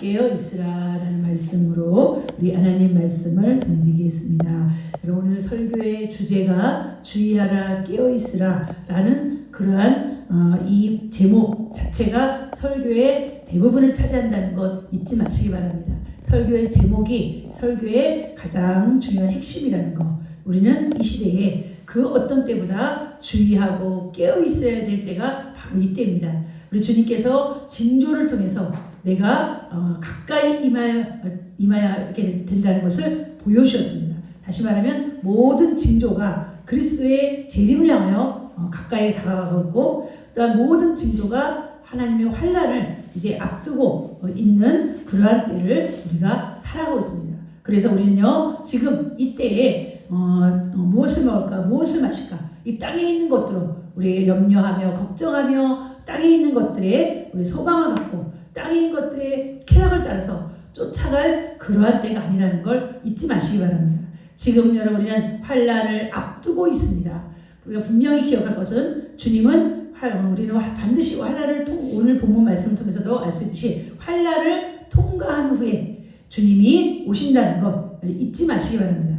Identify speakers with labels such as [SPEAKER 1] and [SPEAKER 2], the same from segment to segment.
[SPEAKER 1] 깨어 있으라라는 말씀으로 우리 하나님 말씀을 전해드리겠습니다. 여러분, 오늘 설교의 주제가 주의하라 깨어 있으라라는 그러한 이 제목 자체가 설교의 대부분을 차지한다는 것 잊지 마시기 바랍니다. 설교의 제목이 설교의 가장 중요한 핵심이라는 것. 우리는 이 시대에 그 어떤 때보다 주의하고 깨어 있어야 될 때가 바로 이때입니다. 우리 주님께서 징조를 통해서 내가 가까이 임하야 된다는 것을 보여주셨습니다. 다시 말하면 모든 징조가 그리스도의 재림을 향하여 가까이 다가가고, 또한 모든 징조가 하나님의 환난을 이제 앞두고 있는 그러한 때를 우리가 살아가고 있습니다. 그래서 우리는요, 지금 이때에 무엇을 먹을까, 무엇을 마실까, 이 땅에 있는 것들로 우리 염려하며 걱정하며 땅에 있는 것들에 우리 소망을 갖고 땅에 있는 것들의 쾌락을 따라서 쫓아갈 그러한 때가 아니라는 걸 잊지 마시기 바랍니다. 지금 여러분, 우리는 환난을 앞두고 있습니다. 우리가 분명히 기억할 것은 주님은 우리는 반드시 환난을 오늘 본문 말씀을 통해서도 알 수 있듯이 환난을 통과한 후에 주님이 오신다는 것 잊지 마시기 바랍니다.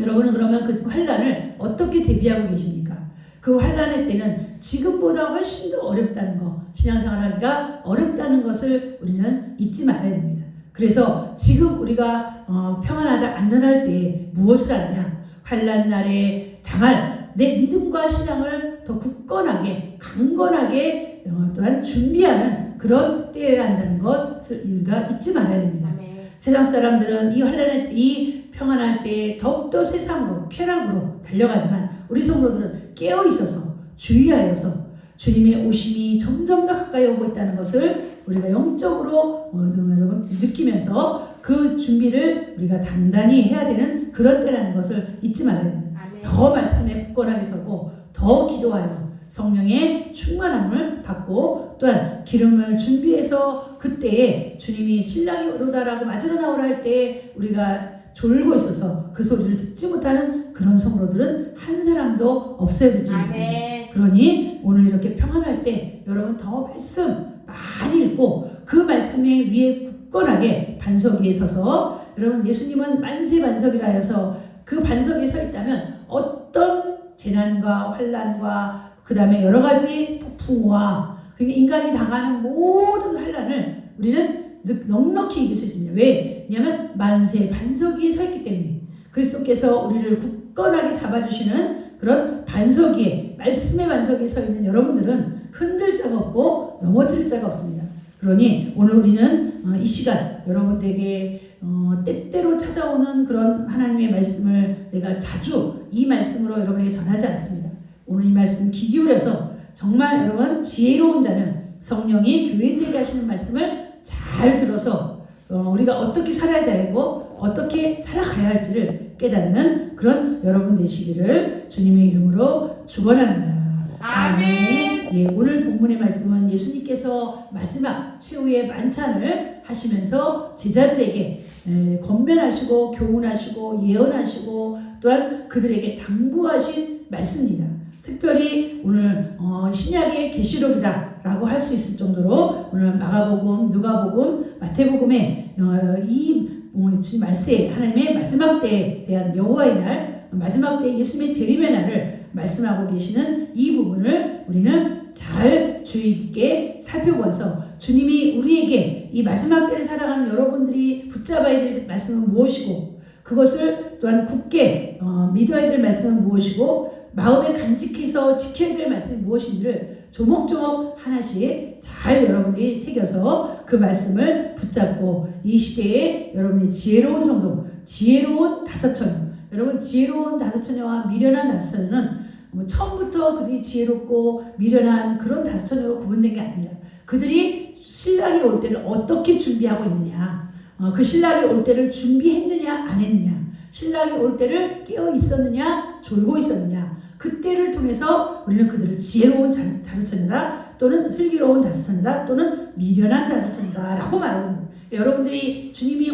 [SPEAKER 1] 여러분은 그러면 그 환난을 어떻게 대비하고 계십니까? 그 환난의 때는 지금보다 훨씬 더 어렵다는 거, 신앙생활 하기가 어렵다는 것을 우리는 잊지 말아야 됩니다. 그래서 지금 우리가 평안하다 안전할 때 무엇을 하느냐? 환난 날에 당할 내 믿음과 신앙을 더 굳건하게 강건하게 또한 준비하는 그런 때여야 한다는 것을 우리가 잊지 말아야 됩니다. 세상 사람들은 이 환난의 이 평안할 때 더욱더 세상으로 쾌락으로 달려가지만 우리 성도들은 깨어 있어서 주의하여서 주님의 오심이 점점 더 가까이 오고 있다는 것을 우리가 영적으로 여러분 느끼면서 그 준비를 우리가 단단히 해야 되는 그런 때라는 것을 잊지 말아야 됩니다. 더 말씀에 굳건하게 서고 더 기도하여 성령의 충만함을 받고 또한 기름을 준비해서 그때에 주님이 신랑이 오르다라고 맞으러 나오라 할 때 우리가 졸고 있어서 그 소리를 듣지 못하는 그런 성도들은 한 사람도 없어야 될 줄 믿습니다. 그러니 오늘 이렇게 평안할 때 여러분 더 말씀 많이 읽고 그 말씀에 위에 굳건하게 반석 위에 서서, 여러분 예수님은 만세 반석이라 해서 그 반석에 서 있다면 어떤 재난과 환난과 그 다음에 여러 가지 폭풍과 인간이 당하는 모든 환난을 우리는 넉넉히 이길 수 있습니다. 왜? 왜냐하면 만세 반석 위에 서 있기 때문에 그리스도께서 우리를 굳건하게 잡아주시는 그런 반석 위에, 말씀의 반석 위에 서 있는 여러분들은 흔들 자가 없고 넘어뜨릴 자가 없습니다. 그러니 오늘 우리는 이 시간 여러분들에게 때때로 찾아오는 그런 하나님의 말씀을 내가 자주 이 말씀으로 여러분에게 전하지 않습니다. 오늘 이 말씀 귀 기울여서 정말 여러분 지혜로운 자는 성령이 교회들에게 하시는 말씀을 잘 들어서 우리가 어떻게 살아야 되고 어떻게 살아가야 할지를 깨닫는 그런 여러분 되시기를 주님의 이름으로 축원합니다. 아멘. 예, 오늘 본문의 말씀은 예수님께서 마지막 최후의 만찬을 하시면서 제자들에게 권면하시고 교훈하시고 예언하시고 또한 그들에게 당부하신 말씀입니다. 특별히 오늘 신약의 계시록이다 라고 할 수 있을 정도로 오늘 마가복음, 누가복음, 마태복음의 이 말세 하나님의 마지막 때에 대한 여호와의 날, 마지막 때 예수님의 재림의 날을 말씀하고 계시는 이 부분을 우리는 잘 주의 깊게 살펴보아서 주님이 우리에게 이 마지막 때를 살아가는 여러분들이 붙잡아야 될 말씀은 무엇이고, 그것을 또한 굳게 믿어야 될 말씀은 무엇이고, 마음에 간직해서 지켜야 될 말씀이 무엇인지를 조목조목 하나씩 잘 여러분들이 새겨서 그 말씀을 붙잡고 이 시대에 여러분이 지혜로운 성도, 지혜로운 다섯처녀, 여러분 지혜로운 다섯처녀와 미련한 다섯처녀는 처음부터 그들이 지혜롭고 미련한 그런 다섯처녀로 구분된 게 아닙니다. 그들이 신랑이 올 때를 어떻게 준비하고 있느냐, 그 신랑이 올 때를 준비했느냐 안 했느냐, 신랑이 올 때를 깨어 있었느냐 졸고 있었느냐, 그때를 통해서 우리는 그들을 지혜로운 다섯처녀다 또는 슬기로운 다섯처녀다 또는 미련한 다섯처녀다 라고 말하고 있는 거예요. 여러분들이 주님이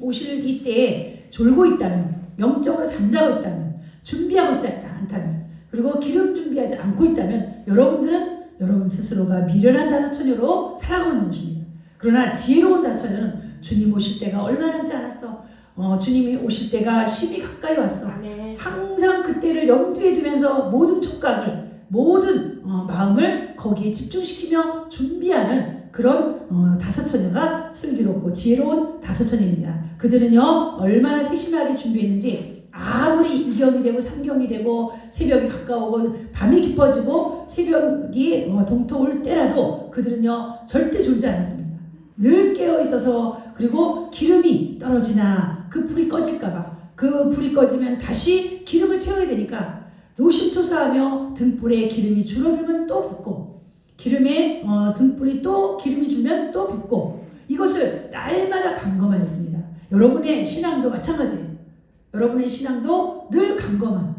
[SPEAKER 1] 오실 이때에 졸고 있다면, 영적으로 잠자고 있다면, 준비하고 있지 않다면, 그리고 기름 준비하지 않고 있다면 여러분들은 여러분 스스로가 미련한 다섯처녀로 살아가고 있는 것입니다. 그러나 지혜로운 다처녀는 주님 오실 때가 얼마 남지 않았어. 주님이 오실 때가 심히 가까이 왔어.
[SPEAKER 2] 아멘.
[SPEAKER 1] 항상 그때를 염두에 두면서 모든 촉각을, 모든 마음을 거기에 집중시키며 준비하는 그런 다섯 처녀가 슬기롭고 지혜로운 다섯 처녀입니다. 그들은요 얼마나 세심하게 준비했는지, 아무리 이경이 되고 삼경이 되고 새벽이 가까우고 밤이 깊어지고 새벽이 동토올 때라도 그들은요 절대 졸지 않았습니다. 늘 깨어 있어서, 그리고 기름이 떨어지나 그 불이 꺼질까봐, 그 불이 꺼지면 다시 기름을 채워야 되니까 노심초사하며 등불에 기름이 줄어들면 또 붓고, 기름에 등불이 또 기름이 줄면 또 붓고, 이것을 날마다 감검하였습니다. 여러분의 신앙도 마찬가지예요. 여러분의 신앙도 늘 감검함,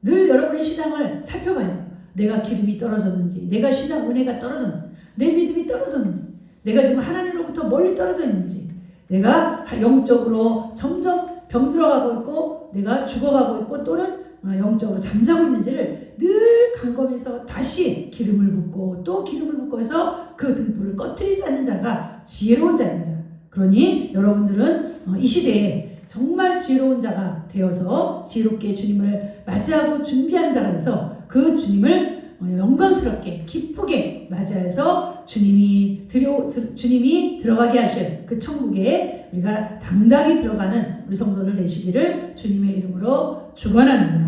[SPEAKER 1] 늘 여러분의 신앙을 살펴봐야 돼요. 내가 기름이 떨어졌는지, 내가 신앙 은혜가 떨어졌는지, 내 믿음이 떨어졌는지, 내가 지금 하나님으로부터 멀리 떨어져 있는지, 내가 영적으로 점점 병들어가고 있고 내가 죽어가고 있고 또는 영적으로 잠자고 있는지를 늘 감검해서 다시 기름을 붓고 또 기름을 붓고 해서 그 등불을 꺼뜨리지 않는 자가 지혜로운 자입니다. 그러니 여러분들은 이 시대에 정말 지혜로운 자가 되어서 지혜롭게 주님을 맞이하고 준비하는 자가 돼서 그 주님을 영광스럽게 기쁘게 맞이해서 주님이 들어가게 하실 그 천국에 우리가 당당히 들어가는 우리 성도들 되시기를 주님의 이름으로 축원합니다.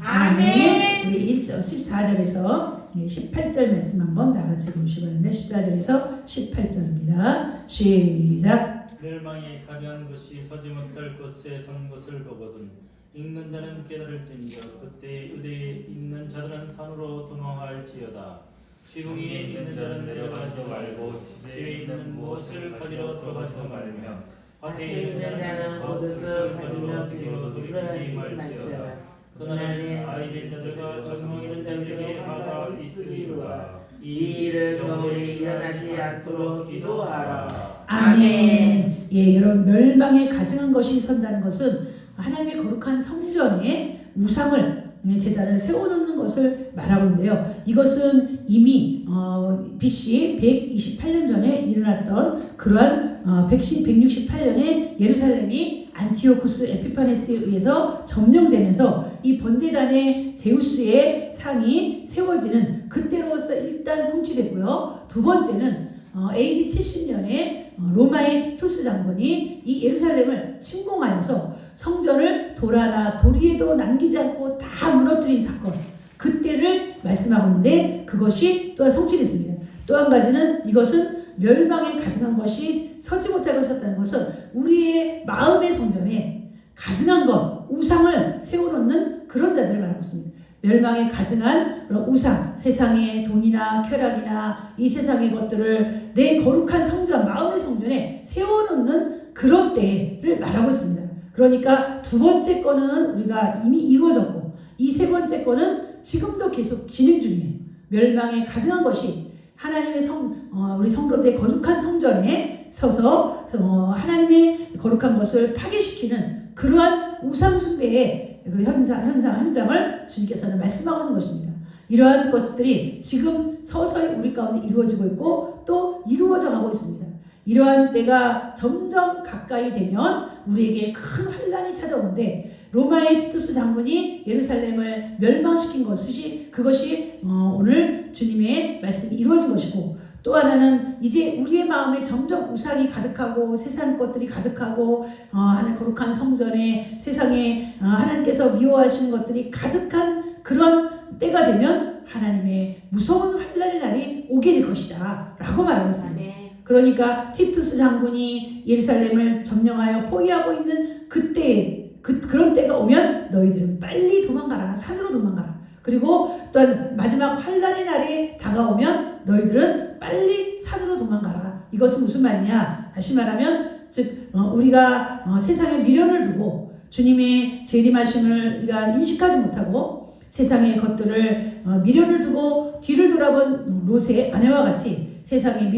[SPEAKER 1] 아멘. 우리 14절에서 18절 말씀 한번 다 같이 보시고 있는데, 14절에서 18절입니다. 시작.
[SPEAKER 3] 멸망이 가져간 것이 서지 못할 것에 선 것을 보거든 읽는 자는 깨달을진저 그때 의대에 있는 자들은 산으로 도망할지어다. 지붕에 있는 자는 내려가지 말고 집에 있는 무엇을 가지러 들어가지도 말며 밭에 있는 자는 모든 것을 가지러 뒤로 돌이키지 말지어다. 그날에 아이된 자들과 전망 있는 자들에게 화가 있으리로다.
[SPEAKER 2] 이 일을 겨울에 일어나지 않도록 기도하라.
[SPEAKER 1] 아멘. 예, 여러분, 멸망에 가증한 것이 선다는 것은 하나님의 거룩한 성전에 우상을, 제단을 세워놓는 것을 말하고 있는데요. 이것은 이미 BC 128년 전에 일어났던 그러한 168년에 예루살렘이 안티오쿠스 에피파네스에 의해서 점령되면서 이 번제단의 제우스의 상이 세워지는 그때로서 일단 성취됐고요. 두 번째는 AD 70년에 로마의 티투스 장군이 이 예루살렘을 침공하여서 성전을 돌아나 도리에도 남기지 않고 다 무너뜨린 사건, 그때를 말씀하고 있는데 그것이 또한 성취됐습니다. 또 한 가지는 이것은 멸망에 가증한 것이 서지 못하고 섰다는 것은 우리의 마음의 성전에 가증한 것, 우상을 세워놓는 그런 자들을 말하고 있습니다. 멸망에 가증한 그런 우상, 세상의 돈이나 쾌락이나 이 세상의 것들을 내 거룩한 성전, 마음의 성전에 세워놓는 그런 때를 말하고 있습니다. 그러니까 두 번째 거는 우리가 이미 이루어졌고 이 세 번째 거는 지금도 계속 진행 중이에요. 멸망에 가증한 것이 하나님의 우리 성도들의 거룩한 성전에 서서 하나님의 거룩한 것을 파괴시키는 그러한 우상 숭배의 그 현장을 주님께서는 말씀하고 있는 것입니다. 이러한 것들이 지금 서서히 우리 가운데 이루어지고 있고 또 이루어져 가고 있습니다. 이러한 때가 점점 가까이 되면 우리에게 큰 환란이 찾아오는데, 로마의 티투스 장군이 예루살렘을 멸망시킨 그것이 오늘 주님의 말씀이 이루어진 것이고, 또 하나는 이제 우리의 마음에 점점 우상이 가득하고 세상 것들이 가득하고 하나님 거룩한 성전에 세상에 하나님께서 미워하시는 것들이 가득한 그런 때가 되면 하나님의 무서운 환란의 날이 오게 될 것이다 라고 말하고 있습니다. 그러니까 티투스 장군이 예루살렘을 점령하여 포위하고 있는 그때에 그런 때가 오면 너희들은 빨리 도망가라, 산으로 도망가라. 그리고 또한 마지막 환란의 날이 다가오면 너희들은 빨리 산으로 도망가라. 이것은 무슨 말이냐? 다시 말하면 즉 우리가 세상에 미련을 두고 주님의 재림하심을 우리가 인식하지 못하고 세상의 것들을 미련을 두고 뒤를 돌아본 롯의 아내와 같이 세상에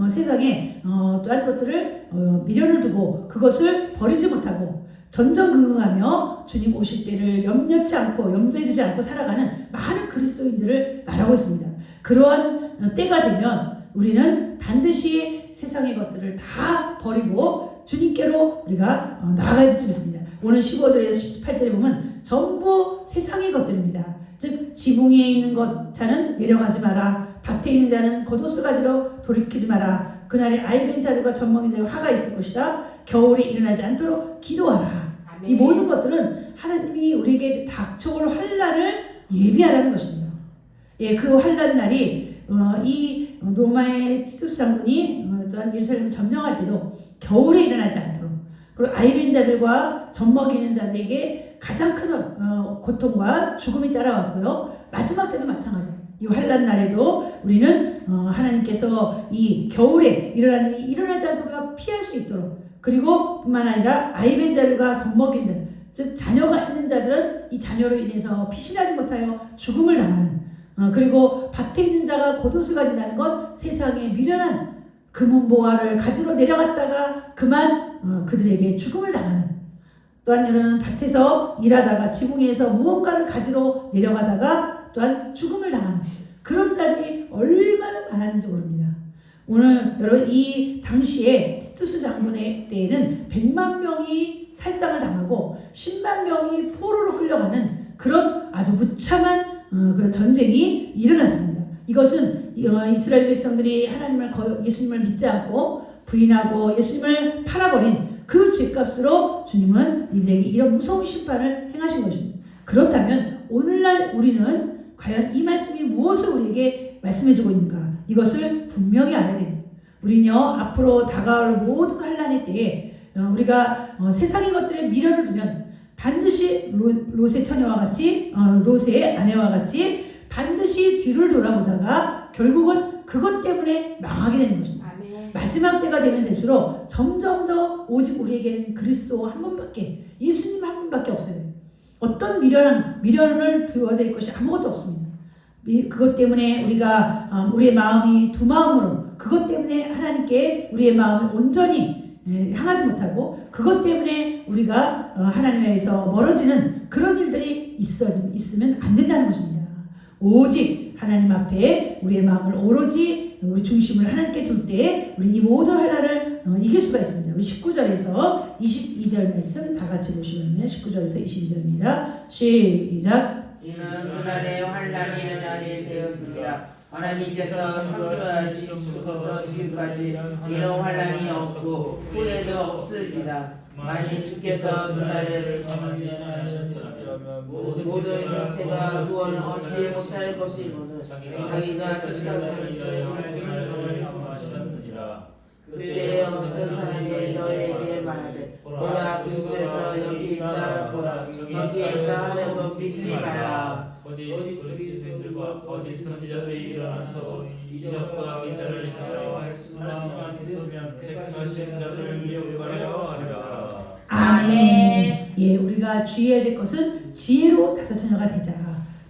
[SPEAKER 1] 세상에 또한 것들을 미련을 두고 그것을 버리지 못하고 전전긍긍하며 주님 오실 때를 염려치 않고 염두에 두지 않고 살아가는 많은 그리스도인들을 말하고 있습니다. 그러한 때가 되면 우리는 반드시 세상의 것들을 다 버리고 주님께로 우리가 나아가야 될 줄 믿습니다. 오늘 15절에서 18절에 보면 전부 세상의 것들입니다. 즉 지붕 위에 있는 것 자는 내려가지 마라. 밭에 있는 자는 겉옷을 가지러 돌이키지 마라. 그날에 아이벤 자들과 젖먹이 자들과 화가 있을 것이다. 겨울에 일어나지 않도록 기도하라. 이 모든 것들은 하나님이 우리에게 닥쳐올 환난을 예비하라는 것입니다. 예, 그 환난 날이 이 로마의 티투스 장군이 또한 예루살렘을 점령할 때도 겨울에 일어나지 않도록, 그리고 아이벤 자들과 젖먹이는 자들에게 가장 큰 고통과 죽음이 따라왔고요. 마지막 때도 마찬가지예요. 이 환난 날에도 우리는 하나님께서 이 겨울에 일어나는 일이 일어나지 않도록 우리가 피할 수 있도록, 그리고 뿐만 아니라 아이벤 자들과 젖먹인 자, 즉 자녀가 있는 자들은 이 자녀로 인해서 피신하지 못하여 죽음을 당하는, 그리고 밭에 있는 자가 겉옷을 가진다는 건 세상에 미련한 금은보화를 가지러 내려갔다가 그만 그들에게 죽음을 당하는, 또한 여러분 밭에서 일하다가 지붕 위에서 무언가를 가지러 내려가다가 또한 죽음을 당하는 그런 자들이 얼마나 많았는지 모릅니다. 오늘 여러분 이 당시에 티투스 장군의 때에는 100만 명이 살상을 당하고 10만 명이 포로로 끌려가는 그런 아주 무참한 그 전쟁이 일어났습니다. 이것은 이스라엘 백성들이 예수님을 믿지 않고 부인하고 예수님을 팔아버린 그 죄값으로 주님은 이들에게 이런 무서운 심판을 행하신 것입니다. 그렇다면 오늘날 우리는 과연 이 말씀이 무엇을 우리에게 말씀해주고 있는가? 이것을 분명히 알아야 됩니다. 우리는요 앞으로 다가올 모든 환난의 때에 우리가 세상의 것들에 미련을 두면 반드시 롯의 처녀와 같이 롯의 아내와 같이 반드시 뒤를 돌아보다가 결국은 그것 때문에 망하게 되는 것입니다.
[SPEAKER 2] 아멘.
[SPEAKER 1] 마지막 때가 되면 될수록 점점 더 오직 우리에게는 그리스도 한 분밖에, 예수님 한 분밖에 없어요. 어떤 미련을 두어야 될 것이 아무것도 없습니다. 그것 때문에 우리가 우리의 마음이 두 마음으로, 그것 때문에 하나님께 우리의 마음을 온전히 향하지 못하고, 그것 때문에 우리가 하나님에서 멀어지는 그런 일들이 있으면 안 된다는 것입니다. 오직 하나님 앞에 우리의 마음을 오로지 우리 중심을 하나님께 둘 때 우리 이 모든 환난을 이길 수가 있습니다. 우리 19절에서 22절 말씀 다 같이 보시면요. 19절에서 22절입니다. 시작.
[SPEAKER 2] 이는 그날의 환난의 날이 되었습니다. 하나님께서 창조하시부터 지금까지 이런 환난이 없고 후에도 없으리라. 만일 주께서 그날을 정하지 않으셨더라면 모든 형체가 구원을 얻지 못할 것이므로 자기가 시간을 위하여 하나님을 정하셨느니라. 그때 어떤 사람이 너에게 말하되 보라 그곳에서 여기 있다, 보라 여기에 있다 하여도 믿지 말라.
[SPEAKER 3] 거짓 그리스도인들과 거짓 선지자들이 일어나서 이적과 기사를 행하여 할 수만 있으면 택하신 자들을 미혹하려 하리라.
[SPEAKER 1] 아멘. 예, 우리가 주의해야 될 것은 지혜로 다섯 처녀가 되자.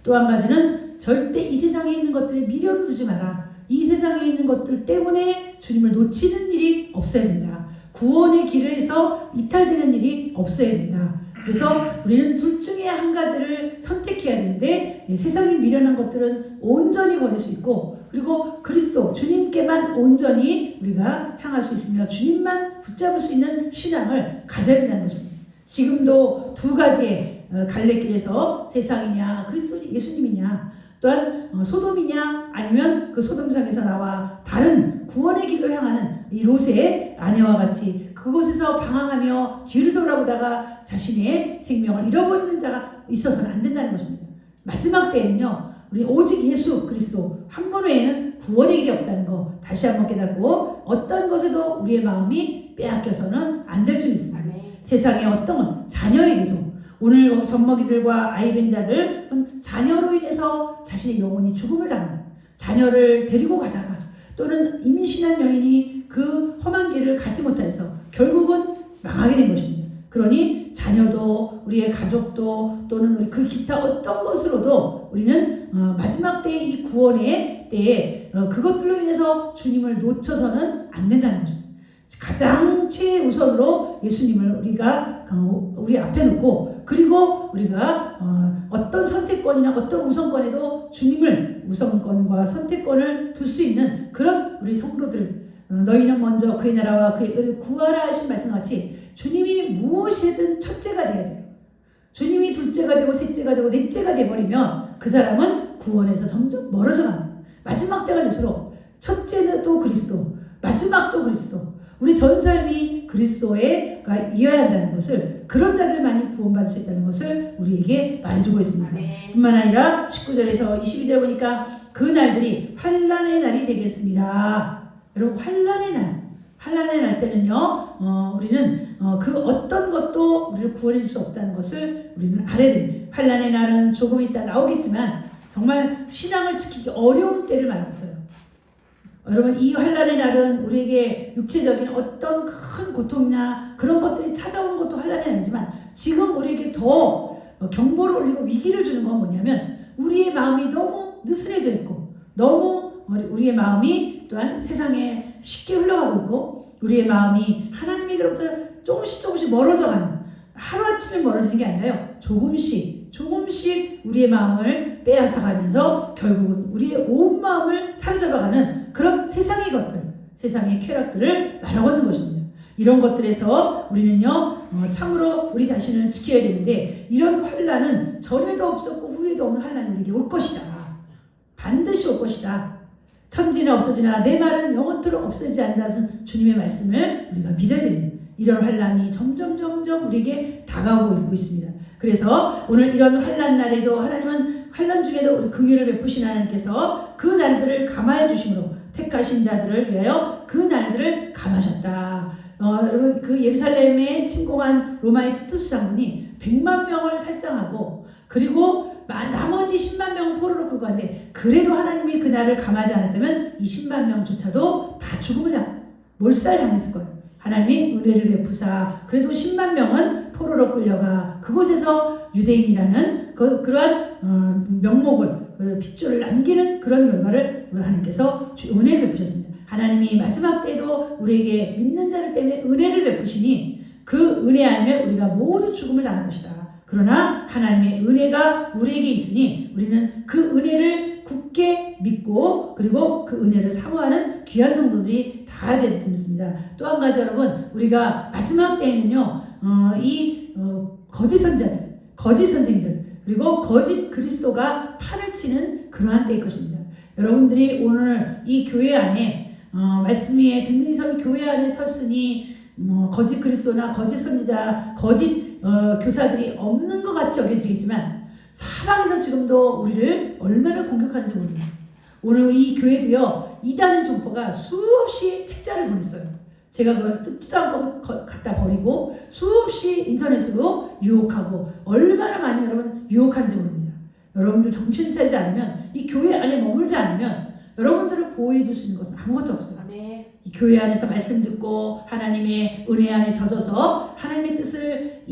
[SPEAKER 1] 또 한 가지는 절대 이 세상에 있는 것들에 미련을 두지 마라. 이 세상에 있는 것들 때문에 주님을 놓치는 일이 없어야 된다. 구원의 길에서 이탈되는 일이 없어야 된다. 그래서 우리는 둘 중에 한 가지를 선택해야 되는데, 세상에 미련한 것들은 온전히 버릴 수 있고, 그리고 그리스도 주님께만 온전히 우리가 향할 수 있으며 주님만 붙잡을 수 있는 신앙을 가져야 된다는 거죠. 지금도 두 가지의 갈래길에서 세상이냐 그리스도 예수님이냐, 또한 소돔이냐 아니면 그 소돔상에서 나와 다른 구원의 길로 향하는 이 롯의 아내와 같이 그곳에서 방황하며 뒤를 돌아보다가 자신의 생명을 잃어버리는 자가 있어서는 안 된다는 것입니다. 마지막 때에는요 우리 오직 예수 그리스도 한 분 외에는 구원의 길이 없다는 거 다시 한번 깨닫고, 어떤 것에도 우리의 마음이 빼앗겨서는 안 될 줄 믿습니다. 세상의 어떤 자녀에게도, 오늘 젖먹이들과 아이벤 자들은 자녀로 인해서 자신의 영혼이 죽음을 당하는, 자녀를 데리고 가다가 또는 임신한 여인이 그 험한 길을 가지 못해서 결국은 망하게 된 것입니다. 그러니 자녀도 우리의 가족도 또는 우리 그 기타 어떤 것으로도 우리는 마지막 때의 이 구원의 때에 그것들로 인해서 주님을 놓쳐서는 안 된다는 것입니다. 가장 최우선으로 예수님을 우리가 우리 앞에 놓고, 그리고 우리가 어떤 선택권이나 어떤 우선권에도 주님을 우리는 우선권과 선택권을 둘 수 있는 그런 우리 성도들, 너희는 먼저 그의 나라와 그의 의를 구하라 하신 말씀같이 주님이 무엇이든 첫째가 돼야 돼요. 주님이 둘째가 되고 셋째가 되고 넷째가 돼버리면 그 사람은 구원에서 점점 멀어져 갑니다. 마지막 때가 될수록 첫째는 또 그리스도, 마지막도 그리스도, 우리 전 삶이 그리스도가 이어야 한다는 것을, 그런 자들만이 구원받을 수 있다는 것을 우리에게 말해주고 있습니다. 뿐만 아니라 19절에서 22절 보니까 그 날들이 환난의 날이 되겠습니다. 여러분, 환난의 날 때는요, 우리는 그 어떤 것도 우리를 구원해 줄 수 없다는 것을 우리는 알아야 됩니다. 환난의 날은 조금 있다 나오겠지만 정말 신앙을 지키기 어려운 때를 말하고 있어요. 여러분, 이 환난의 날은 우리에게 육체적인 어떤 큰 고통이나 그런 것들이 찾아오는 것도 환난의 날이지만, 지금 우리에게 더 경보를 울리고 위기를 주는 건 뭐냐면, 우리의 마음이 너무 느슨해져 있고, 너무 우리의 마음이 또한 세상에 쉽게 흘러가고 있고, 우리의 마음이 하나님에게로부터 조금씩 멀어져 가는, 하루아침에 멀어지는 게 아니라요, 조금씩 우리의 마음을 빼앗아가면서 결국은 우리의 온 마음을 사로잡아가는 그런 세상의 것들, 세상의 쾌락들을 말하고 있는 것입니다. 이런 것들에서 우리는요, 참으로 우리 자신을 지켜야 되는데, 이런 환난은 전에도 없었고 후에도 없는 환난이 우리에게 올 것이다. 반드시 올 것이다. 천지는 없어지나 내 말은 영원토록 없어지지 않는다는 주님의 말씀을 우리가 믿어야 됩니다. 이런 환난이 점점 우리에게 다가오고 있습니다. 그래서 오늘 이런 환난 날에도 하나님은 환난 중에도 우리 긍휼을 베푸신 하나님께서 그 날들을 감화해 주심으로 택하신 자들을 위하여 그 날들을 감하셨다. 여러분, 그 예루살렘에 침공한 로마의 티투스 장군이 100만 명을 살상하고, 그리고 나머지 10만 명은 포로로 끌고 갔는데, 그래도 하나님이 그 날을 감하지 않았다면 이 10만 명조차도 다 죽음을 몰살당했을 거예요. 하나님이 은혜를 베푸사 그래도 10만 명은 포로로 끌려가 그곳에서 유대인이라는 그러한 명목을, 핏줄을 남기는 그런 결과를 우리 하나님께서 은혜를 베푸셨습니다. 하나님이 마지막 때도 우리에게 믿는 자들 때문에 은혜를 베푸시니 그 은혜 안에 우리가 모두 죽음을 당할 것이다. 그러나 하나님의 은혜가 우리에게 있으니 우리는 그 은혜를 굳게 믿고, 그리고 그 은혜를 사모하는 귀한 성도들이 다 되겠습니다. 또 한 가지, 여러분, 우리가 마지막 때에는요, 거짓 선자들, 거짓 선생들, 그리고 거짓 그리스도가 판을 치는 그러한 때일 것입니다. 여러분들이 오늘 이 교회 안에 말씀 위에 든든히 서 교회 안에 섰으니 거짓 그리스도나 거짓 선지자, 거짓 교사들이 없는 것 같이 여겨지겠지만, 사방에서 지금도 우리를 얼마나 공격하는지 모릅니다. 오늘 이 교회도요, 이단의 종포가 수없이 책자를 보냈어요. 제가 그걸 뜯지도 않고 갖다 버리고 수없이 인터넷으로 유혹하고, 얼마나 많이 여러분 유혹하는지 모릅니다. 여러분들 정신 차리지 않으면, 이 교회 안에 머물지 않으면 여러분들을 보호해 줄 수 있는 것은 아무것도 없어요. 이 교회 안에서 말씀 듣고 하나님의 은혜 안에 젖어서 하나님의 뜻을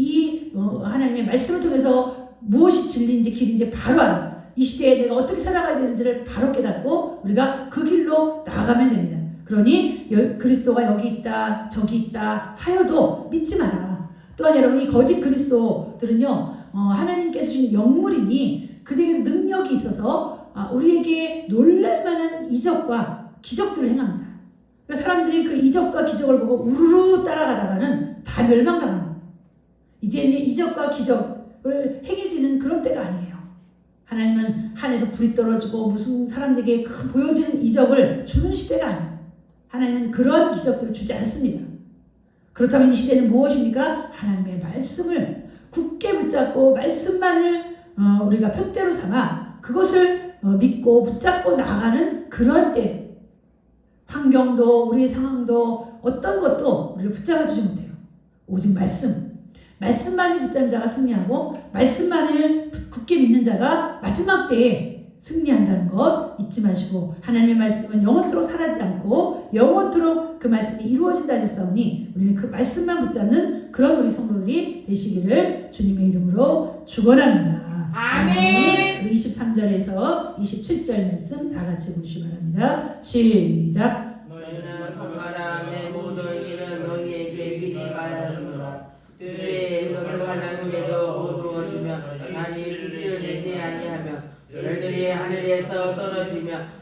[SPEAKER 1] 하나님의 말씀을 통해서 무엇이 진리인지 길인지 바로 알아. 이 시대에 내가 어떻게 살아가야 되는지를 바로 깨닫고 우리가 그 길로 나아가면 됩니다. 그러니 그리스도가 여기 있다 저기 있다 하여도 믿지 마라. 또한 여러분, 이 거짓 그리스도들은요, 하나님께서 주신 영물이니 그들에게 능력이 있어서 우리에게 놀랄만한 이적과 기적들을 행합니다. 그러니까 사람들이 그 이적과 기적을 보고 우르르 따라가다가는 다 멸망당합니다. 이제 이적과 기적을 행해지는 그런 때가 아니에요. 하나님은 하늘에서 불이 떨어지고 무슨 사람들에게 보여지는 이적을 주는 시대가 아니에요. 하나님은 그런 기적들을 주지 않습니다. 그렇다면 이 시대는 무엇입니까? 하나님의 말씀을 굳게 붙잡고 말씀만을 우리가 표대로 삼아 그것을 믿고 붙잡고 나가는 그런 때, 환경도 우리의 상황도 어떤 것도 우리를 붙잡아 주지 못해요. 오직 말씀만이 붙잡은 자가 승리하고, 말씀만을 굳게 믿는 자가 마지막 때에 승리한다는 것 잊지 마시고, 하나님의 말씀은 영원토록 사라지지 않고 영원토록 그 말씀이 이루어진다 하셨사오니 우리는 그 말씀만 붙잡는 그런 우리 성도들이 되시기를 주님의 이름으로 축원합니다.
[SPEAKER 2] 아멘.
[SPEAKER 1] 우리 23절에서 27절 말씀 다 같이 보시기 바랍니다. 시작.
[SPEAKER 2] 너희는 성하라. 내 모든 일은 너희에게 미리 말하노라. 그의 그 환난 후에도 어두워지며 아니 빛을 내지 아니하며 별들이 하늘에서 떨어져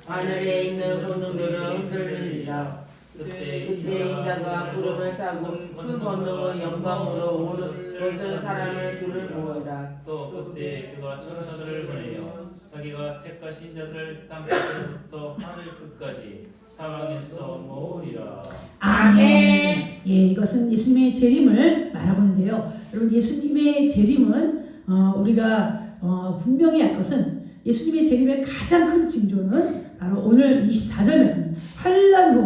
[SPEAKER 2] 하늘에 있는 권능들은 흔들리리라.
[SPEAKER 3] 그때
[SPEAKER 2] 그때 인자가 구름을 타고 그 권능은 영광으로 오는 것을 사람을 두를 모으리라.
[SPEAKER 3] 또 그때 그가 천사들을 보내요 자기가 택하신 자들을 땅 끝부터 하늘 끝까지 사방에서 모으리라.
[SPEAKER 1] 아멘. 예, 이것은 예수님의 재림을 말하고있는데요. 여러분 예수님의 재림은 우리가 분명히 알 것은 예수님의 재림의 가장 큰 징조는 바로 오늘 24절 말씀 환란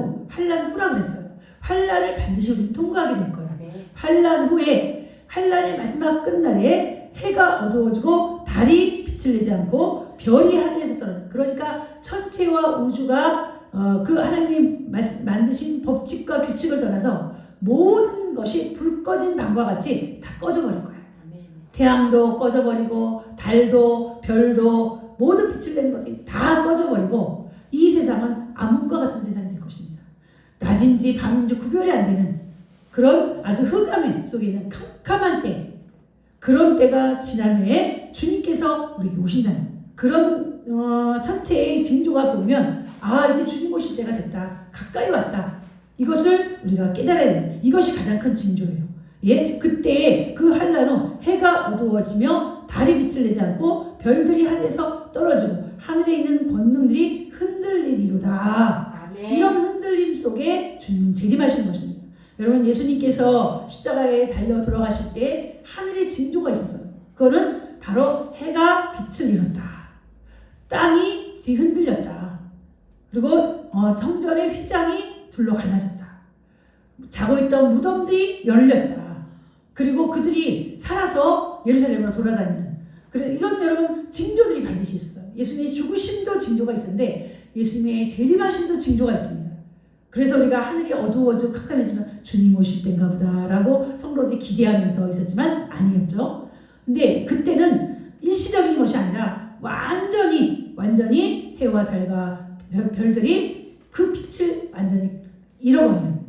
[SPEAKER 1] 후라 그랬어요. 환란을 반드시 우리는 통과하게 될 거야. 환란 후에 환란의 마지막 끝날에 해가 어두워지고 달이 빛을 내지 않고 별이 하늘에서 떨어져. 그러니까 천체와 우주가 그 하나님이 만드신 법칙과 규칙을 떠나서 모든 것이 불 꺼진 방과 같이 다 꺼져버릴 거야. 태양도 꺼져버리고 달도 별도 모든 빛을 내는 것들이 다 꺼져버리고 이 세상은 암흑과 같은 세상이 될 것입니다. 낮인지 밤인지 구별이 안 되는 그런 아주 흑암 속에 있는 캄캄한 때, 그런 때가 지난 후에 주님께서 우리에게 오신다는 그런 천체의 징조가 보면 이제 주님 오실 때가 됐다, 가까이 왔다, 이것을 우리가 깨달아야 됩니다. 이것이 가장 큰 징조예요. 예, 그때 그 환란 후 해가 어두워지며 달이 빛을 내지 않고 별들이 하늘에서 떨어지고 하늘에 있는 권능들이 흔들리리로다. 이런 흔들림 속에 주님은 재림하시는 것입니다. 여러분 예수님께서 십자가에 달려 돌아가실 때 하늘의 징조가 있었어요. 그거는 바로 해가 빛을 잃었다, 땅이 뒤흔들렸다, 그리고 성전의 휘장이 둘로 갈라졌다, 자고 있던 무덤들이 열렸다, 그리고 그들이 살아서 예루살렘으로 돌아다니는 이런 여러분 징조들이 반드시 있었어요. 예수님의 죽으심도 징조가 있었는데 예수님의 재림하심도 징조가 있습니다. 그래서 우리가 하늘이 어두워지고 캄캄해지면 주님 오실 때인가 보다 라고 성도들이 기대하면서 있었지만 아니었죠. 근데 그때는 일시적인 것이 아니라 완전히 해와 달과 별들이 그 빛을 완전히 잃어버리는,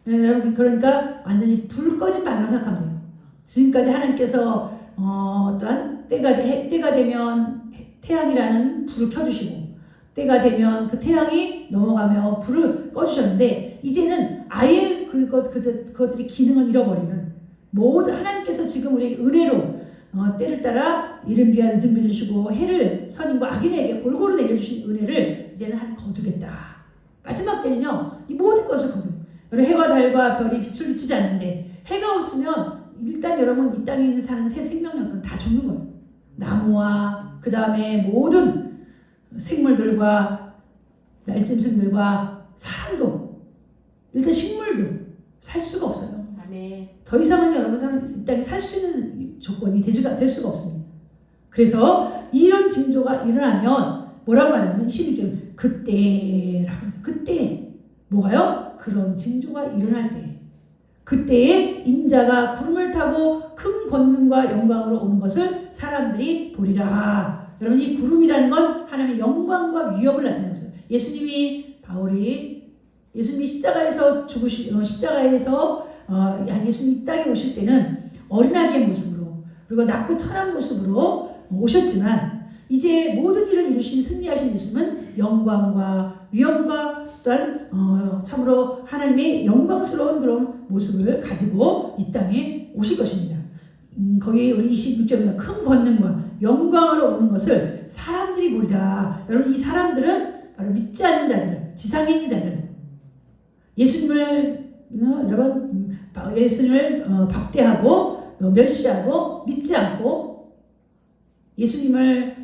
[SPEAKER 1] 여러분 그러니까 완전히 불 꺼진 방이라고 생각하면 돼요. 지금까지 하나님께서 또한 때가 되면 태양이라는 불을 켜주시고 때가 되면 그 태양이 넘어가며 불을 꺼주셨는데 이제는 아예 그것들이 기능을 잃어버리는 모든, 하나님께서 지금 우리에게 은혜로 때를 따라 이른 비와 늦은 비를 주시고 해를 선인과 악인에게 골고루 내려주신 은혜를 이제는 하나님 거두겠다. 마지막 때는요 이 모든 것을 거두겠다. 여러분 해와 달과 별이 빛을 비추지 않는데 해가 없으면 일단 여러분 이 땅에 있는 사는 새 생명력들은 다 죽는 거예요. 나무와 그 다음에 모든 생물들과 날짐승들과 사람도, 일단 식물도 살 수가 없어요. 더 이상은 여러분 이 땅에 살 수 있는 조건이 될 수가 없습니다. 그래서 이런 징조가 일어나면 뭐라고 말하냐면 26절 그때라고 해서, 그때 뭐가요? 그런 징조가 일어날 때, 그때에 인자가 구름을 타고 큰 권능과 영광으로 오는 것을 사람들이 보리라. 여러분 이 구름이라는 건 하나님의 영광과 위협을 나타내는 것이에요. 예수님이 십자가에서 예수님이 이 땅에 오실 때는 어린아기의 모습으로 그리고 낮고 천한 모습으로 오셨지만 이제 모든 일을 이루신 승리하신 예수님은 영광과 위엄과 또한 참으로 하나님의 영광스러운 그런 모습을 가지고 이 땅에 오실 것입니다. 거기 우리 26절에 큰 권능과 영광으로 오는 것을 사람들이 보리라. 여러분 이 사람들은 바로 믿지 않는 자들, 지상에 있는 자들, 예수님을 박대하고 멸시하고 믿지 않고 예수님을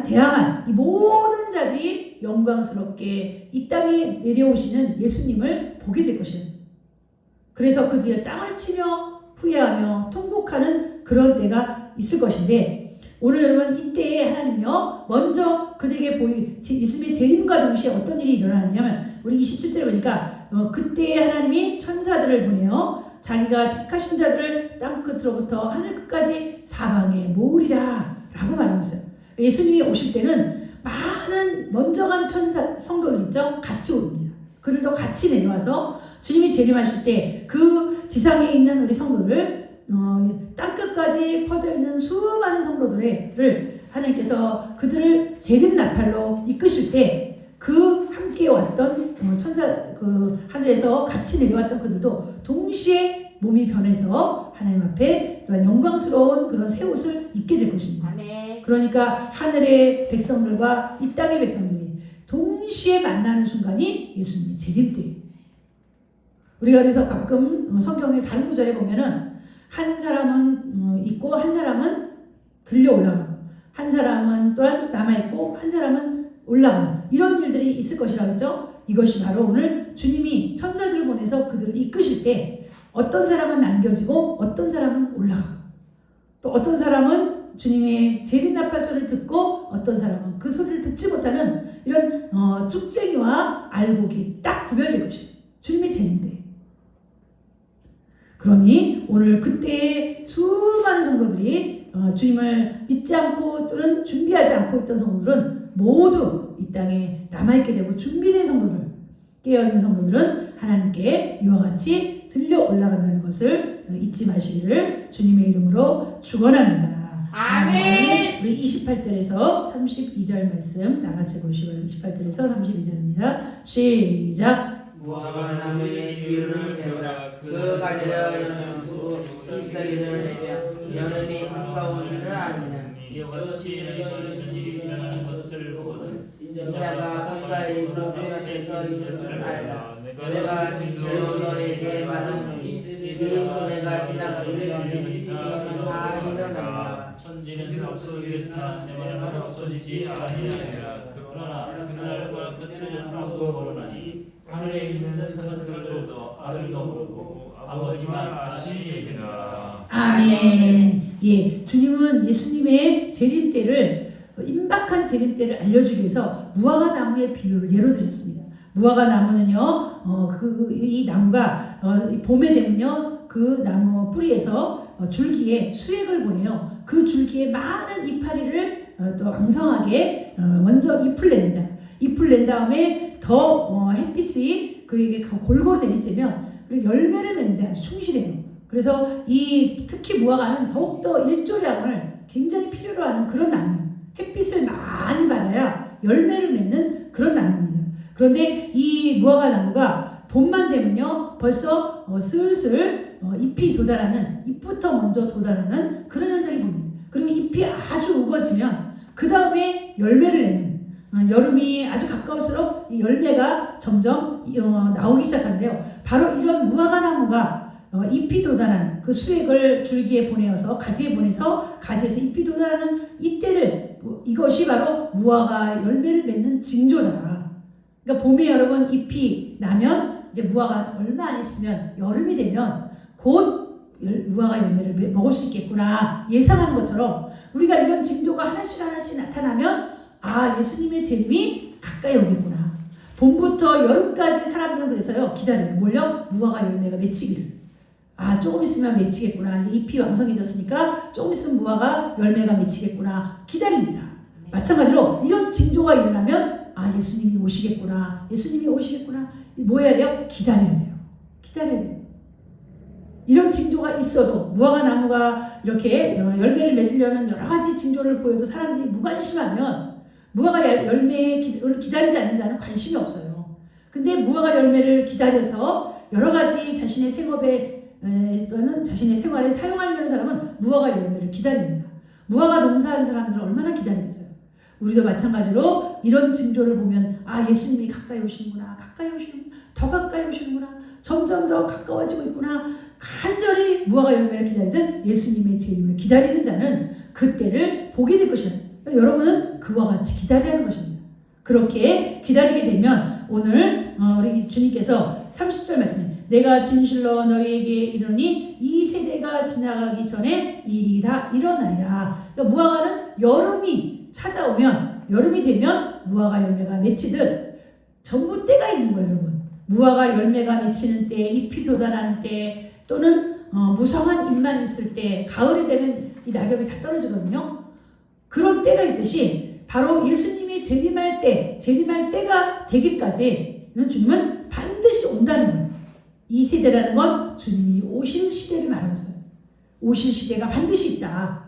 [SPEAKER 1] 대항한 이 모든 자들이 영광스럽게 이 땅에 내려오시는 예수님을 보게 될 것이에요. 그래서 그들이 땅을 치며 후회하며 통곡하는 그런 때가 있을 것인데, 오늘 여러분 이때에 하나님요 먼저 그들에게 예수님의 재림과 동시에 어떤 일이 일어나느냐면 우리 27절에 보니까 그때에 하나님이 천사들을 보내어 자기가 택하신 자들을 땅끝으로부터 하늘 끝까지 사방에 모으리라 라고 말하고 있어요. 예수님이 오실 때는 많은 먼저 간 성도들 있죠? 같이 옵니다. 그들도 같이 내려와서 주님이 재림하실 때 그 지상에 있는 우리 성도들, 땅끝까지 퍼져 있는 수많은 성도들을 하나님께서 그들을 재림 나팔로 이끄실 때 그 함께 왔던 천사 그 하늘에서 같이 내려왔던 그들도 동시에 몸이 변해서 하나님 앞에 또한 영광스러운 그런 새 옷을 입게 될 것입니다.
[SPEAKER 2] 아멘.
[SPEAKER 1] 그러니까 하늘의 백성들과 이 땅의 백성들이 동시에 만나는 순간이 예수님의 재림 때예요. 우리가 그래서 가끔 성경의 다른 구절에 보면은 한 사람은 있고 한 사람은 들려 올라가고 한 사람은 또한 남아있고 한 사람은 올라가는 이런 일들이 있을 것이라고 했죠. 이것이 바로 오늘 주님이 천사들을 보내서 그들을 이끄실 때 어떤 사람은 남겨지고 어떤 사람은 올라가고 또 어떤 사람은 주님의 재림 나팔 소리를 듣고 어떤 사람은 그 소리를 듣지 못하는 이런 쭉쟁이와 알곡이 딱 구별될 것이에요. 주님의 재림 때. 그러니 오늘 그때 수많은 성도들이 주님을 믿지 않고 또는 준비하지 않고 있던 성도들은 모두 이 땅에 남아있게 되고 준비된 성도들, 깨어있는 성도들은 하나님께 이와 같이 들려 올라간다는 것을 잊지 마시기를 주님의 이름으로 축원합니다.
[SPEAKER 2] 아멘.
[SPEAKER 1] 우리 28절에서 32절 말씀 나같이 보시고요. 28절에서 32절입니다. 시작.
[SPEAKER 2] 무화과 나무의 비유를 배우라. 그 가지를 열면서 잎사귀를 내며 여름이 가까운 줄을 아니라.
[SPEAKER 3] 이와 같이 너희는 일이 일어나는 것을 보거든
[SPEAKER 2] 인자가 가까이 눈앞에서 있는 줄 알라. 내가 진실로 너에게 말하노니 그래서 내가 지나가기 전에 이는 다 일어나리라.
[SPEAKER 3] 천지는 없어지겠으나 내 말은 없어지지 아니하리라. 그러나 그날과 그때는 앞으로나니 하늘에 있는 천사들도 아들도 모르고 아버지만 아시리라.
[SPEAKER 1] 아멘. 예, 주님은 예수님의 재림 때를 임박한 재림 때를 알려주기 위해서 무화과 나무의 비유를 예로 드렸습니다. 무화과 나무는요, 이 나무가 봄에 되면요, 그 나무 뿌리에서 줄기에 수액을 보내요. 그 줄기에 많은 이파리를 또 왕성하게 먼저 잎을 냅니다. 잎을 낸 다음에 더 햇빛이 그에게 골고루 내리쬐면 그리고 열매를 맺는데 아주 충실해요. 그래서 특히 무화과는 더욱더 일조량을 굉장히 필요로 하는 그런 나무, 햇빛을 많이 받아야 열매를 맺는 그런 나무입니다. 그런데 이 무화과 나무가 봄만 되면요 벌써 슬슬 잎이 돋아나는, 잎부터 먼저 돋아나는 그런 현상이 보입니다. 그리고 잎이 아주 우거지면 그 다음에 열매를 내는, 여름이 아주 가까울수록 이 열매가 점점 나오기 시작하는데요. 바로 이런 무화과 나무가 잎이 돋아나는 그 수액을 줄기에 보내어서 가지에 보내서 가지에서 잎이 돋아나는 이때를, 이것이 바로 무화과 열매를 맺는 징조다. 그러니까 봄에 여러분 잎이 나면 이제 무화과 얼마 안 있으면 여름이 되면 곧 무화과 열매를 먹을 수 있겠구나 예상하는 것처럼 우리가 이런 징조가 하나씩 하나씩 나타나면 예수님의 재림이 가까이 오겠구나. 봄부터 여름까지 사람들은 그래서요 기다려요. 뭘요? 무화과 열매가 맺히기를. 조금 있으면 맺히겠구나. 이제 잎이 왕성해졌으니까 조금 있으면 무화과 열매가 맺히겠구나. 기다립니다. 마찬가지로 이런 징조가 일어나면 예수님이 오시겠구나. 예수님이 오시겠구나. 뭐 해야 돼요? 기다려야 돼요. 기다려야 돼요. 이런 징조가 있어도 무화과 나무가 이렇게 열매를 맺으려는 여러 가지 징조를 보여도 사람들이 무관심하면 무화과 열매를 기다리지 않는 자는 관심이 없어요. 근데 무화과 열매를 기다려서 여러 가지 자신의 생업에 또는 자신의 생활에 사용하려는 사람은 무화과 열매를 기다립니다. 무화과 농사하는 사람들은 얼마나 기다리겠어요. 우리도 마찬가지로 이런 징조를 보면 예수님이 가까이 오시는구나, 가까이 오시는구나, 더 가까이 오시는구나, 점점 더 가까워지고 있구나. 간절히 무화과 열매를 기다리던 예수님의 재림을 기다리는 자는 그때를 보게 될 것이다. 그러니까 여러분은 그와 같이 기다려야 하는 것입니다. 그렇게 기다리게 되면 오늘 우리 주님께서 30절 말씀에 내가 진실로 너희에게 이르노니 이 세대가 지나가기 전에 일이 다 일어나리라. 그러니까 무화과는 여름이 찾아오면, 여름이 되면 무화과 열매가 맺히듯 전부 때가 있는 거예요, 여러분. 무화과 열매가 맺히는 때, 잎이 돋아나는 때, 또는 무성한 잎만 있을 때, 가을이 되면 이 낙엽이 다 떨어지거든요. 그런 때가 있듯이 바로 예수님이 재림할 때가 되기까지는 주님은 반드시 온다는 거예요. 이 세대라는 건 주님이 오실 시대를 말하고 있어요. 오실 시대가 반드시 있다.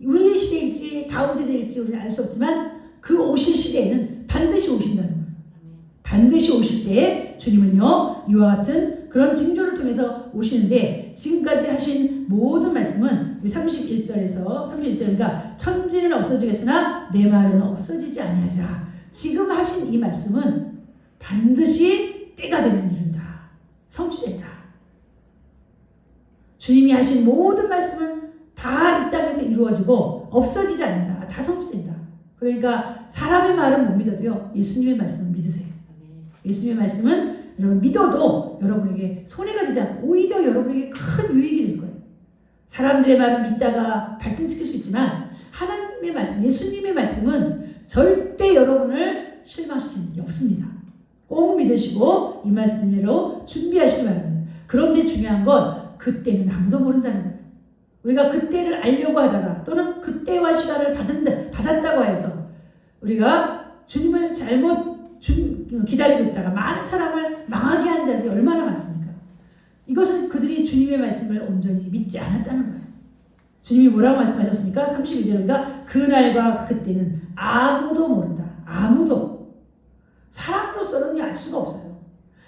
[SPEAKER 1] 우리의 시대일지 다음 세대일지 우리는 알 수 없지만 그 오실 시대에는 반드시 오신다는 거예요. 반드시 오실 때에 주님은요 이와 같은 그런 징조를 통해서 오시는데 지금까지 하신 모든 말씀은 우리 31절에서 그러니까 천지는 없어지겠으나 내 말은 없어지지 아니하리라. 지금 하신 이 말씀은 반드시 때가 되면 이룬다. 성취된다. 주님이 하신 모든 말씀은 다 이 땅에서 이루어지고 없어지지 않는다. 다 성취된다. 그러니까 사람의 말은 못 믿어도요 예수님의 말씀은 믿으세요. 예수님의 말씀은 여러분 믿어도 여러분에게 손해가 되지 않고 오히려 여러분에게 큰 유익이 될 거예요. 사람들의 말을 믿다가 발등시킬 수 있지만 하나님의 말씀, 예수님의 말씀은 절대 여러분을 실망시키는 일이 없습니다. 꼭 믿으시고 이 말씀대로 준비하시기 바랍니다. 그런데 중요한 건 그때는 아무도 모른다는 거예요. 우리가 그때를 알려고 하다가 또는 그때와 시간을 받았다고 해서 우리가 주님을 잘못 기다리고 있다가 많은 사람을 망하게 한 자들이 얼마나 많습니까? 이것은 그들이 주님의 말씀을 온전히 믿지 않았다는 거예요. 주님이 뭐라고 말씀하셨습니까? 32절입니다. 그날과 그때는 아무도 모른다. 아무도. 사람으로서는 알 수가 없어요.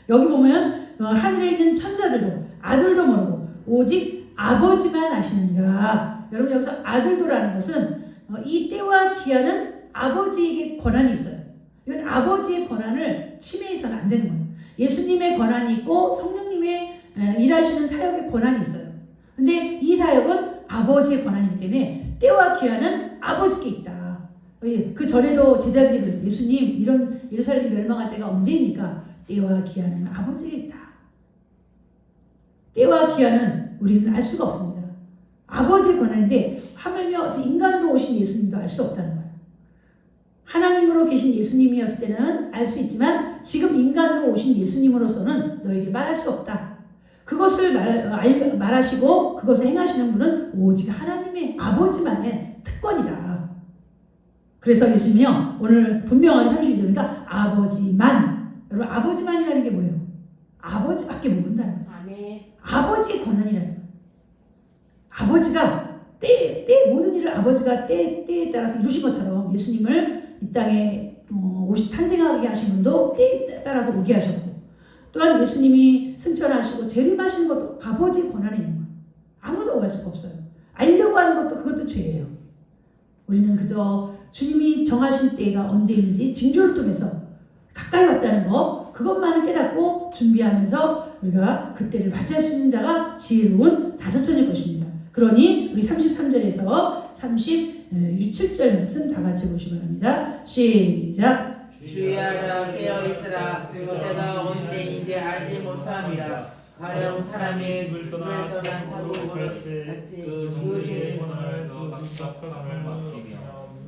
[SPEAKER 1] 여기 보면 하늘에 있는 천사들도 아들도 모르고 오직 아버지만 아시느니라. 여러분 여기서 아들도라는 것은 이 때와 기한은 아버지에게 권한이 있어요. 이건 아버지의 권한을 침해해서는 안 되는 거예요. 예수님의 권한이 있고 성령님의 일하시는 사역의 권한이 있어요. 근데 이 사역은 아버지의 권한이기 때문에 때와 기한은 아버지께 있다. 그 전에도 제자들이 그랬어요. 예수님 이런 예루살렘이 멸망할 때가 언제입니까? 때와 기한은 아버지께 있다. 때와 기한은 우리는 알 수가 없습니다. 아버지의 권한인데 하물며 인간으로 오신 예수님도 알 수 없다는 거예요. 하나님으로 계신 예수님이었을 때는 알 수 있지만 지금 인간으로 오신 예수님으로서는 너에게 말할 수 없다. 그것을 말하시고 그것을 행하시는 분은 오직 하나님의 아버지만의 특권이다. 그래서 예수님이요 오늘 분명하게 32절이니까 아버지만, 여러분 아버지만이라는 게 뭐예요? 아버지밖에 모른다는 거예요.
[SPEAKER 2] 아멘.
[SPEAKER 1] 아버지의 권한이라는 거예요. 아버지가 모든 일을 아버지가 때에 따라서 이루신 것처럼 예수님을 이 땅에 탄생하게 하신 분도 때에 따라서 오게 하셨고, 또한 예수님이 승천하시고 재림하시는 것도 아버지의 권한에 있는 거예요. 아무도 오할 수가 없어요. 알려고 하는 것도 그것도 죄예요. 우리는 그저 주님이 정하신 때가 언제인지 징조를 통해서 가까이 왔다는 거, 그것만을 깨닫고 준비하면서 우리가 그때를 맞이할 수 있는 자가 지혜로운 다섯천일 것입니다. 그러니 우리 33절에서 37절 말씀 다 같이 보시기 바랍니다. 시작.
[SPEAKER 2] 주의하라 깨어있으라 그때가 언제인지 알지 못함이라. 가령 사람이 물을 떠난 타국을
[SPEAKER 3] 그 정리의 권한을 더 각각 사람을 맡기며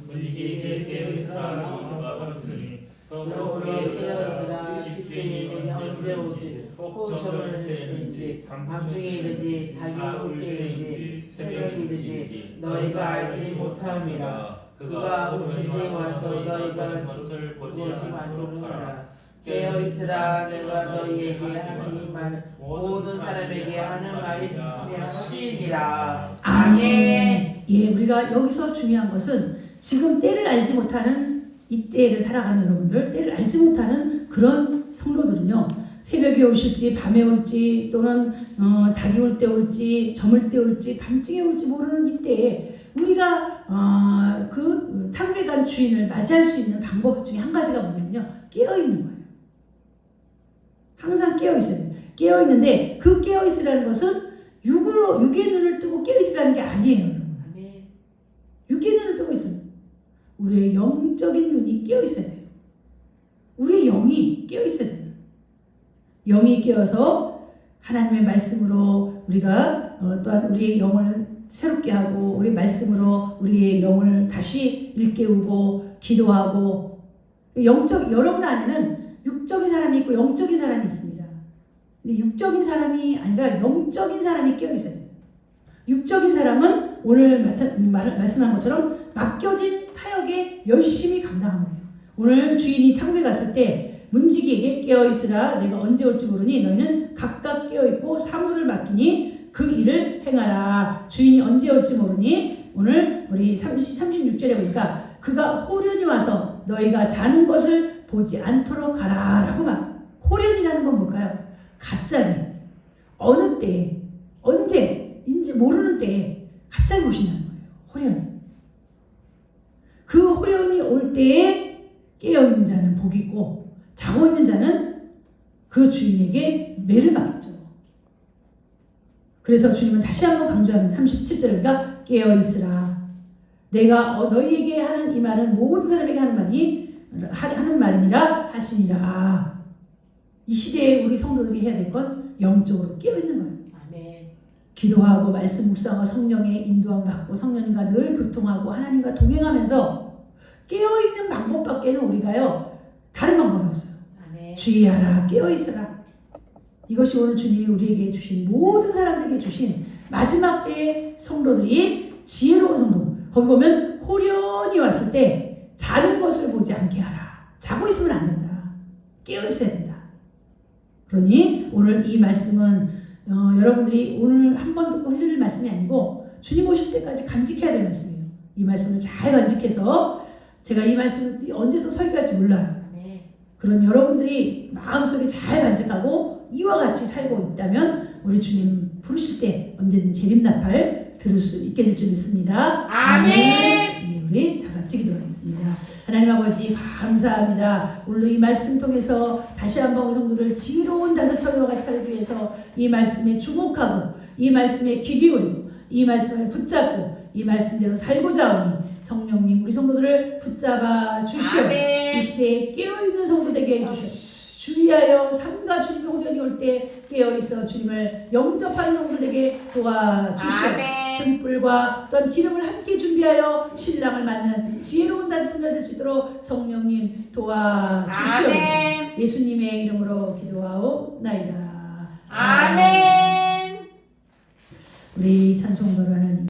[SPEAKER 3] 분리기에 깨어있으라 이유가 같으니
[SPEAKER 2] 그러므로 깨어있으라 집주인이 언제 오지 혹 저물을 때든지 밤중에 이르지 닭이 울 때든지 새벽에 이르지 너희가 알지 못함이라. 그가 오든지 와서 너희가 것을 보지 않도록 하라. 깨어있으라 내가 너희에게 하는 이 말 모든 사람에게 하는 말이니라. 아멘.
[SPEAKER 1] 예, 우리가 여기서 중요한 것은 지금 때를 알지 못하는 이 때를 살아가는 여러분들, 때를 알지 못하는 그런 성도들은요, 새벽에 오실지 밤에 올지 또는 닭이 올 때 올지 저물 때 올지 밤중에 올지 모르는 이때에 우리가 그 타국에 간 주인을 맞이할 수 있는 방법 중에 한 가지가 뭐냐면요, 깨어있는 거예요. 항상 깨어있어야 돼요. 깨어있는데 그 깨어있으라는 것은 육의 눈을 뜨고 깨어있으라는 게 아니에요, 여러분. 육의 눈을 뜨고 있어요. 우리의 영적인 눈이 깨어있어야 돼요. 우리의 영이 깨어있어야 돼요. 영이 깨어서 하나님의 말씀으로 우리가 또한 우리의 영을 새롭게 하고 우리 말씀으로 우리의 영을 다시 일깨우고 기도하고 여러분 안에는 육적인 사람이 있고 영적인 사람이 있습니다. 근데 육적인 사람이 아니라 영적인 사람이 깨어있어야 돼요. 육적인 사람은 오늘 말씀한 것처럼 맡겨진 사역에 열심히 감당하는 거예요. 오늘 주인이 타국에 갔을 때 문지기에게 깨어있으라 내가 언제 올지 모르니 너희는 각각 깨어있고 사물을 맡기니 그 일을 행하라. 주인이 언제 올지 모르니 오늘 우리 36절에 보니까 그가 호련히 와서 너희가 자는 것을 보지 않도록 하라라고 말. 호련이라는 건 뭘까요? 갑자기 어느 때에 언제인지 모르는 때에 갑자기 오신다는 거예요. 호련이. 그 호련이 올 때에 깨어있는 자는 복이 있고 자고 있는 자는 그 주인에게 매를 받겠죠. 그래서 주님은 다시 한번 강조합니다. 37절입니다. 깨어있으라. 내가 너희에게 하는 이 말은 모든 사람에게 하는 말이니라 하시니라. 이 시대에 우리 성도들이 해야 될 건 영적으로 깨어있는 거예요.
[SPEAKER 2] 아멘.
[SPEAKER 1] 기도하고 말씀 묵상하고 성령의 인도함 받고 성령님과 늘 교통하고 하나님과 동행하면서 깨어있는 방법밖에는 우리가요 다른 방법이 없어요.
[SPEAKER 2] 아멘.
[SPEAKER 1] 주의하라 깨어있으라. 이것이 오늘 주님이 우리에게 주신 모든 사람들에게 주신 마지막 때의 성도들이 지혜로운 성도. 거기 보면 호련이 왔을 때 자는 것을 보지 않게 하라. 자고 있으면 안 된다. 깨어있어야 된다. 그러니 오늘 이 말씀은 여러분들이 오늘 한 번 듣고 흘릴 말씀이 아니고 주님 오실 때까지 간직해야 될 말씀이에요. 이 말씀을 잘 간직해서 제가 이 말씀을 언제 또 설교할지 몰라요.
[SPEAKER 2] 아멘.
[SPEAKER 1] 그런 여러분들이 마음속에 잘 간직하고 이와 같이 살고 있다면 우리 주님 부르실 때 언제든 재림나팔 들을 수 있게 될 줄 믿습니다.
[SPEAKER 2] 아멘.
[SPEAKER 1] 예, 우리 다 같이 기도하겠습니다. 하나님 아버지 감사합니다. 오늘도 이 말씀 통해서 다시 한번 우리 성도를 지혜로운 다섯처녀와 같이 살기 위해서 이 말씀에 주목하고 이 말씀에 귀 기울이고 이 말씀을 붙잡고 이 말씀대로 살고자 하오니 성령님 우리 성도들을 붙잡아 주시오.
[SPEAKER 2] 아멘.
[SPEAKER 1] 이 시대에 깨어있는 성도 되게 해주시오. 주의하여 삼가 주님의 호련이 올 때 깨어있어 주님을 영접하는 성도들에게 도와주시오.
[SPEAKER 2] 아멘.
[SPEAKER 1] 등불과 또한 기름을 함께 준비하여 신랑을 맞는 지혜로운 다섯처녀 될 수 있도록 성령님 도와주시오.
[SPEAKER 2] 아멘.
[SPEAKER 1] 예수님의 이름으로 기도하옵나이다.
[SPEAKER 2] 아멘.
[SPEAKER 1] 우리 찬송가로 하나님